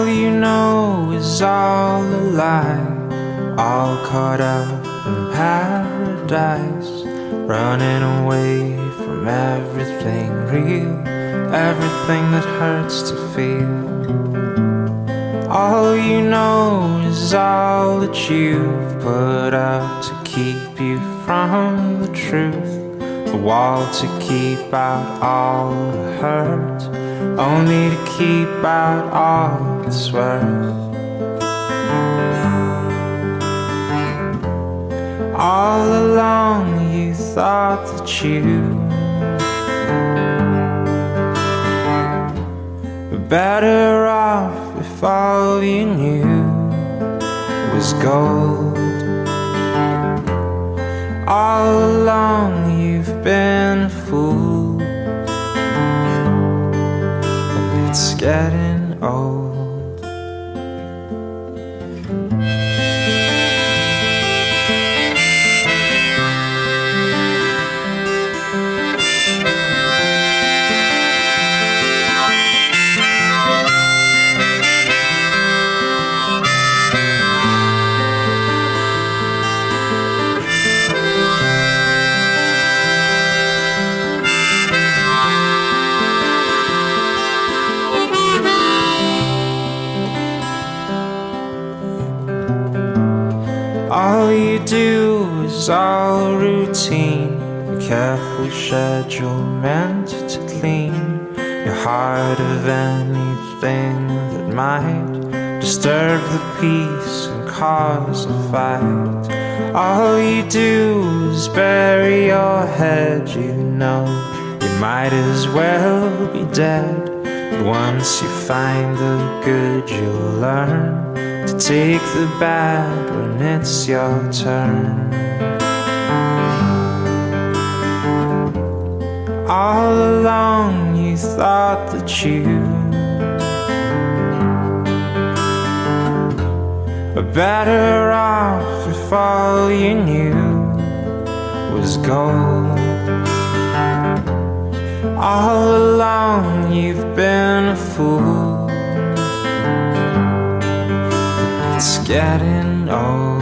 you know is all a lie, all caught up in paradise, running away from everything real, everything that hurts to feel. All you know is all that you've put up to keep you from the truth, a wall to keep out all the hurt, only to keep out all that's worth. All along you thought that you were better off if all you knew was gold. All along you've been a fool, and it's getting old. All you do is all routine, a careful schedule meant to clean your heart of anything that might disturb the peace and cause a fight. All you do is bury your head, you know you might as well be dead. But once you find the good, you'll learn to take the bad when it's your turn. All along you thought that you were better off if all you knew was gold. All along you've been a fool, it's getting old.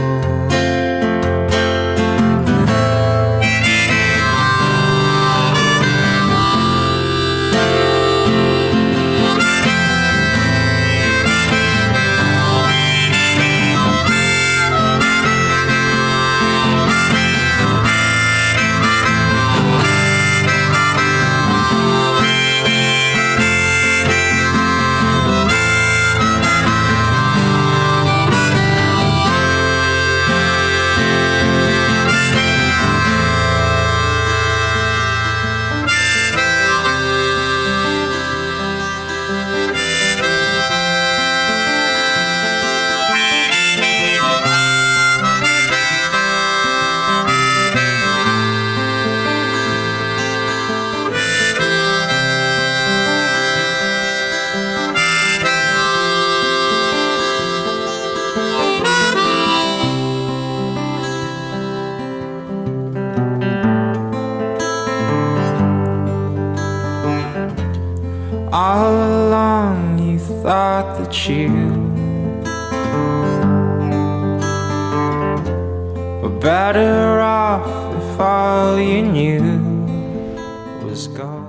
All along you thought that you were better off if all you knew was gold.